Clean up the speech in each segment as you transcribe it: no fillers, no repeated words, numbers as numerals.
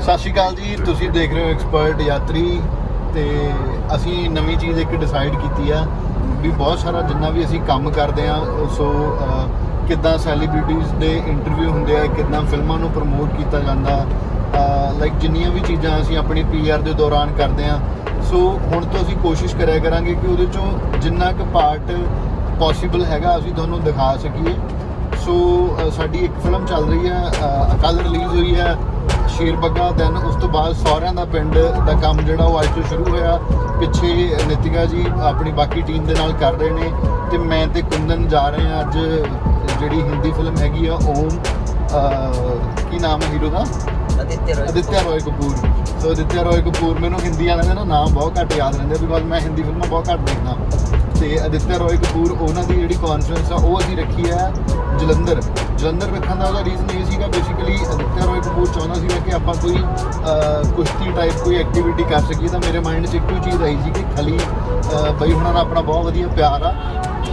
ਸਤਿ ਸ਼੍ਰੀ ਅਕਾਲ ਜੀ, ਤੁਸੀਂ ਦੇਖ ਰਹੇ ਹੋ ਐਕਸਪਰਟ ਯਾਤਰੀ। ਤੇ ਅਸੀਂ ਨਵੀਂ ਚੀਜ਼ ਇੱਕ ਡਿਸਾਈਡ ਕੀਤੀ ਆ ਵੀ ਬਹੁਤ ਸਾਰਾ ਜਿੰਨਾ ਵੀ ਅਸੀਂ ਕੰਮ ਕਰਦੇ ਆ, ਸੋ ਕਿੱਦਾਂ ਸੈਲੀਬ੍ਰਿਟੀਜ਼ ਦੇ ਇੰਟਰਵਿਊ ਹੁੰਦੇ ਆ, ਕਿੱਦਾਂ ਫਿਲਮਾਂ ਨੂੰ ਪ੍ਰਮੋਟ ਕੀਤਾ ਜਾਂਦਾ, ਲਾਈਕ ਜਿੰਨੀਆਂ ਵੀ ਚੀਜ਼ਾਂ ਅਸੀਂ ਆਪਣੀ PR ਦੇ ਦੌਰਾਨ ਕਰਦੇ ਆ, ਸੋ ਹੁਣ ਤੋਂ ਅਸੀਂ ਕੋਸ਼ਿਸ਼ ਕਰਿਆ ਕਰਾਂਗੇ ਕਿ ਉਹਦੇ 'ਚੋਂ ਜਿੰਨਾ ਕੁ ਪਾਰਟ ਪੋਸੀਬਲ ਹੈਗਾ ਅਸੀਂ ਤੁਹਾਨੂੰ ਦਿਖਾ ਸਕੀਏ। ਸੋ ਸਾਡੀ ਇੱਕ ਫਿਲਮ ਚੱਲ ਰਹੀ ਹੈ, ਕੱਲ੍ਹ ਰਿਲੀਜ਼ ਹੋਈ ਹੈ, ਸ਼ੇਰ ਬੱਗਾ। ਦੈਨ ਉਸ ਤੋਂ ਬਾਅਦ ਸਹੁਰਿਆਂ ਦਾ ਪਿੰਡ ਦਾ ਕੰਮ ਜਿਹੜਾ ਉਹ ਅੱਜ ਤੋਂ ਸ਼ੁਰੂ ਹੋਇਆ। ਪਿੱਛੇ ਨਿਤਿਕਾ ਜੀ ਆਪਣੀ ਬਾਕੀ ਟੀਮ ਦੇ ਨਾਲ ਕਰ ਰਹੇ ਨੇ, ਅਤੇ ਮੈਂ ਤੇ ਕੁੰਦਨ ਜਾ ਰਹੇ ਹਾਂ ਅੱਜ ਜਿਹੜੀ ਹਿੰਦੀ ਫਿਲਮ ਹੈਗੀ ਆ ਓਮ, ਕੀ ਨਾਮ ਹੈ ਹੀਰੋ ਦਾ? ਆਦਿਤਿਆ ਰੋਏ ਕਪੂਰ। ਸੋ ਆਦਿਤਿਆ ਰੋਏ ਕਪੂਰ, ਮੈਨੂੰ ਹਿੰਦੀ ਵਾਲਿਆਂ ਦੇ ਨਾ ਨਾਮ ਬਹੁਤ ਘੱਟ ਯਾਦ ਰਹਿੰਦੇ ਬਿਕੋਜ਼ ਮੈਂ ਹਿੰਦੀ ਫਿਲਮਾਂ ਬਹੁਤ ਘੱਟ ਦੇਖਦਾ। ਅਤੇ ਆਦਿਤਿਆ ਰੋਏ ਕਪੂਰ, ਉਹਨਾਂ ਦੀ ਜਿਹੜੀ ਕਾਨਫਰੰਸ ਆ ਉਹ ਅਸੀਂ ਰੱਖੀ ਹੈ ਜਲੰਧਰ ਰੱਖਣ ਦਾ ਉਹਦਾ ਰੀਜ਼ਨ ਇਹ ਸੀਗਾ, ਬੇਸਿਕਲੀ ਆਦਿਤਿਆ ਰੋਏ ਕਪੂਰ ਚਾਹੁੰਦਾ ਸੀਗਾ ਕਿ ਆਪਾਂ ਕੋਈ ਕੁਸ਼ਤੀ ਟਾਈਪ ਕੋਈ ਐਕਟੀਵਿਟੀ ਕਰ ਸਕੀਏ। ਤਾਂ ਮੇਰੇ ਮਾਈਂਡ 'ਚ ਇੱਕੋ ਚੀਜ਼ ਆਈ ਸੀ ਕਿ ਖਲੀ ਬਾਈ ਹੁਣਾਂ ਨਾਲ ਆਪਣਾ ਬਹੁਤ ਵਧੀਆ ਪਿਆਰ ਆ,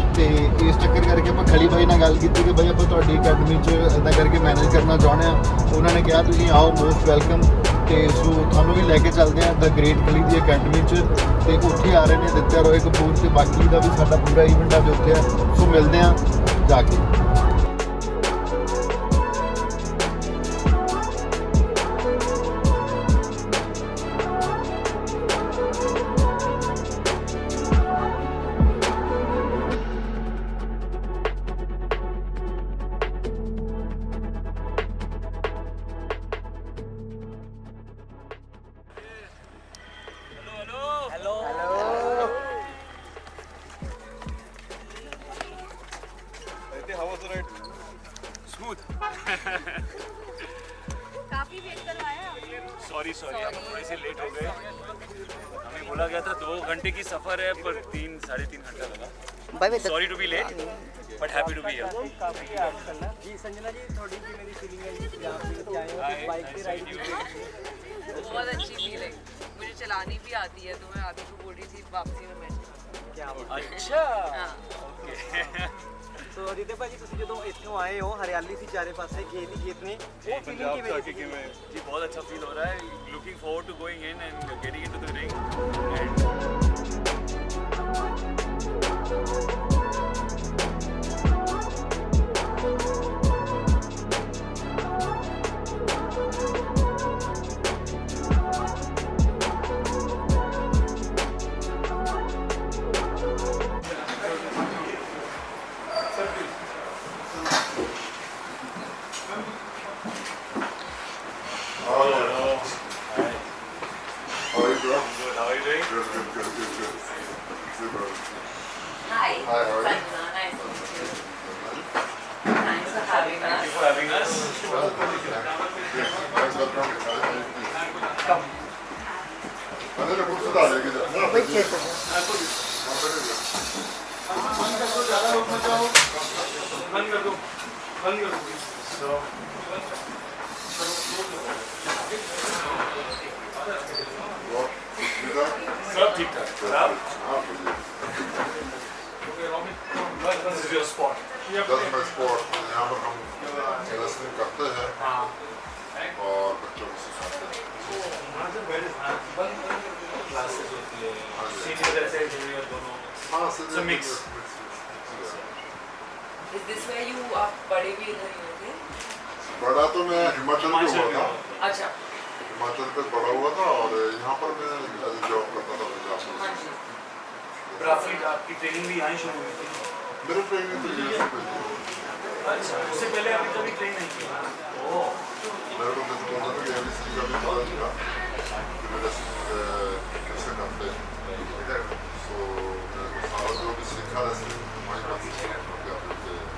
ਅਤੇ ਇਸ ਚੱਕਰ ਕਰਕੇ ਆਪਾਂ ਖਲੀ ਬਾਈ ਨਾਲ ਗੱਲ ਕੀਤੀ ਕਿ ਬਾਈ ਆਪਾਂ ਤੁਹਾਡੀ ਅਕੈਡਮੀ 'ਚ ਇੱਦਾਂ ਕਰਕੇ ਮੈਨੇਜ ਕਰਨਾ ਚਾਹੁੰਦੇ ਹਾਂ। ਉਹਨਾਂ ਨੇ ਕਿਹਾ ਤੁਸੀਂ ਆਓ, ਮੋਸਟ ਵੈਲਕਮ, ਅਤੇ ਸੋ ਤੁਹਾਨੂੰ ਵੀ ਲੈ ਕੇ ਚੱਲਦੇ ਹਾਂ ਦ ਗ੍ਰੇਟ ਖਲੀ ਦੀ ਅਕੈਡਮੀ 'ਚ। ਅਤੇ ਉੱਥੇ ਆ ਰਹੇ ਨੇ ਆਦਿਤਿਆ ਰੋਏ ਕਪੂਰ, ਅਤੇ ਬਾਕੀ ਦਾ ਵੀ ਸਾਡਾ ਪੂਰਾ ਇਵੈਂਟ ਅੱਜ ਉੱਥੇ ਆ। ਸੋ ਮਿਲਦੇ ਹਾਂ ਜਾ ਕੇ। काफी वेट करवाया। सॉरी हम थोड़े से लेट हो गए। हमें बोला गया था 2 घंटे की सफ़र है, पर 3-3.5 घंटा लगा। Sorry to be late, but happy to be here. जी संजना जी, थोड़ी सी मेरी फीलिंग है जी, यहाँ पे आए हो तो बाइक पे राइड बहुत अच्छी फीलिंग, मुझे चलानी भी आती है, तो मैं आदि को बोल रही थी वापसी में मैं क्या अच्छा ओके। ਸੋ ਆਦਿਤਿਆ ਭਾਜੀ, ਤੁਸੀਂ ਜਦੋਂ ਇੱਥੋਂ ਆਏ ਹੋ, ਹਰਿਆਲੀ ਸੀ ਚਾਰੇ ਪਾਸੇ, ਖੇਤ ਹੀ ਖੇਤ ਨੇ, ਉਹ ਫੀਲਿੰਗ ਕਿਵੇਂ ਸੀ? जी बहुत अच्छा फील हो रहा है। Looking forward to going in and getting into the ring. Hi. Hi, how are you? Nice to meet you. Thanks for having us. For having us. सब ठीक ठाक। This is your spot. That's my sport. यहाँ पर हम wrestling करते हैं और बच्चों को सिखाते हैं। क्लासेस होती है, सीनियर ऐसे जूनियर दोनों। हाँ, It's a mix. Is this where you आप बड़े भी इधर ही होंगे? बड़ा तो मैं हिमाचल में हुआ था। अच्छा। हिमाचल पे बड़ा हुआ था और यहाँ पर मैं जॉब करता था पंजाब हाँ में। जी। ग्राफिक आपकी ट्रेनिंग भी यहाँ शुरू हुई थी? मेरी ट्रेनिंग तो ये सब थी। अच्छा, उससे पहले अभी कभी ट्रेन नहीं किया? ओह, मेरे को जैसे बोलता था कि एमएससी का भी पता चला कि मेरे कैसे करते हैं, ठीक है। सो मैं सारा जो भी सीखा रेसलिंग हमारी बात सीखा क्या बोलते हैं।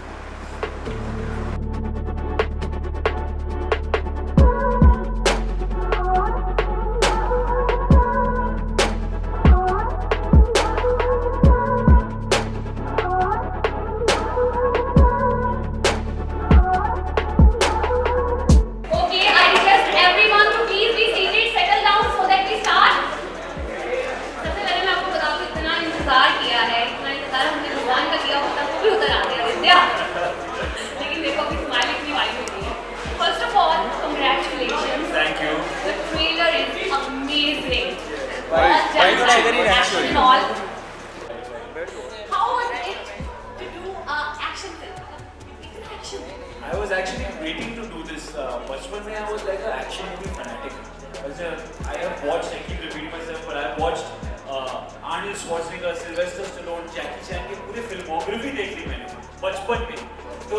action and all. How was it to do action film? It's an action. I was actually waiting to do this. Bachpan mein I was like an action movie fanatic. I have watched, I keep repeating myself, but I have watched Arnold Schwarzenegger, Sylvester Stallone, Jackie Chan की पूरी filmography देख ली मैंने बचपन में. तो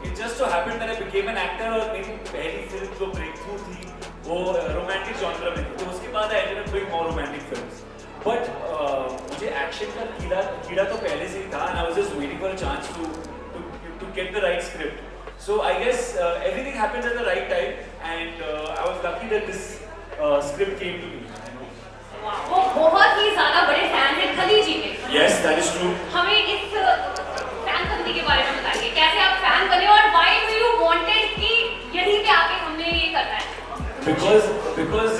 it just so happened that I became an actor और मेरी पहली फिल्म जो breakthrough थी वो romantic genre में थी. तो उसके बाद I ended up doing more romantic films. But मुझे action का कीड़ा तो पहले से ही था and I was just waiting for a chance to get the right script. So I guess everything happened at the right time and I was lucky that this script came to me. वो बहुत ही ज़्यादा बड़े fan हैं खलीजी के. Yes, that is true. हमें इस fan बनने के बारे में बताइए. कैसे आप फैन बने और why do you wanted कि यहीं पे आके हमने ये करना है? Because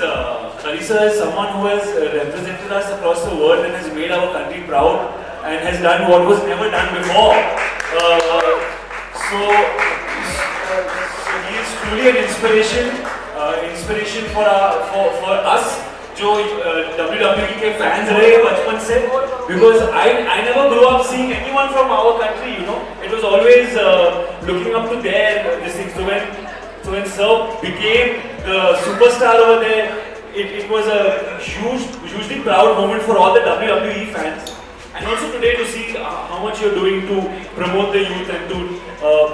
Khalisa is someone who has represented us across the world and has made our country proud and has done what was never done before. So he is truly an inspiration for us. जो WWE के fans रहे बचपन से, because I never grew up seeing anyone from our country, you know. It was always looking up to their this thing. So when Sir became the superstar over there, it was a hugely proud moment for all the WWE fans, and also today to see how much you're doing to promote the youth and to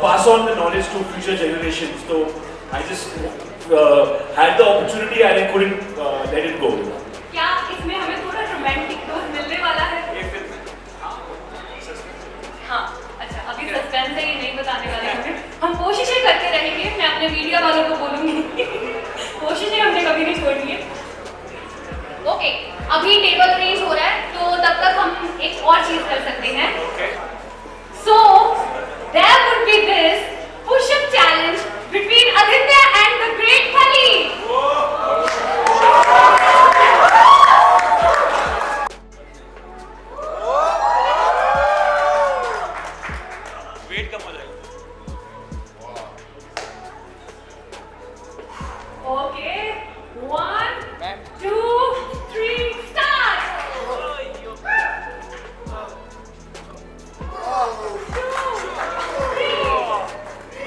pass on the knowledge to future generations. So I just had the opportunity and I couldn't let it go. क्या इसमें हमें थोड़ा romantic dose मिलने वाला है? हाँ, अच्छा अभी सस्पेंस है, ये नहीं बताने वाले हैं. हम कोशिशें करते रहेंगे. मैं अपने मीडिया वालों को बोलूँगी कोशिशें हमने कभी नहीं छोड़नी है. ओके, अभी टेबल अरेंज हो रहा है तो तब तक हम एक और चीज कर सकते हैं. So there would be this push-up challenge between Aditya and the great Khali. Weight कम हो जाएगा. Okay, 1, 2, 3, start. 2, 3.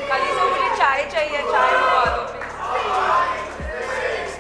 खाली से मुझे चाय चाहिए, चाय मंगवा दो प्लीज.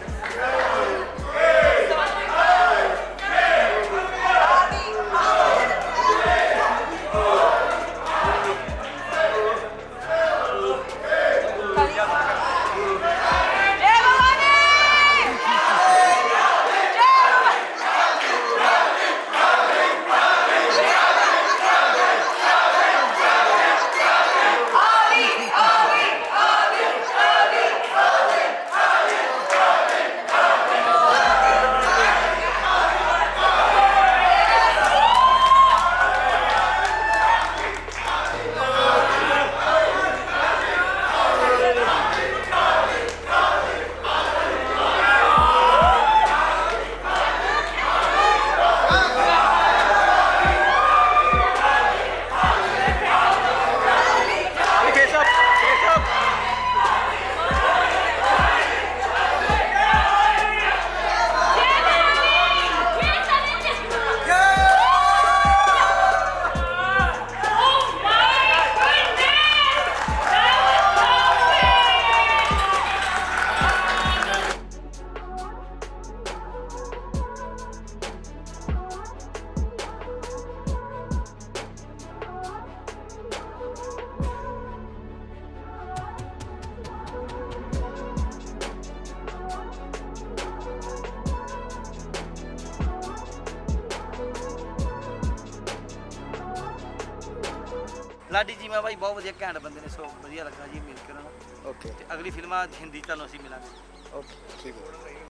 ਲਾਡੀ ਚੀਮਾ ਭਾਈ ਬਹੁਤ ਵਧੀਆ ਘੈਂਟ ਬੰਦੇ ਨੇ, ਸੋ ਵਧੀਆ ਲੱਗਾ ਜੀ ਮਿਲ ਕੇ ਉਹਨਾਂ ਨੂੰ. ਓਕੇ ਤੇ ਅਗਲੀ ਫਿਲਮਾਂ ਹਿੰਦੀ ਤੁਹਾਨੂੰ ਅਸੀਂ ਮਿਲਾਂਗੇ. ਓਕੇ ਠੀਕ ਹੈ.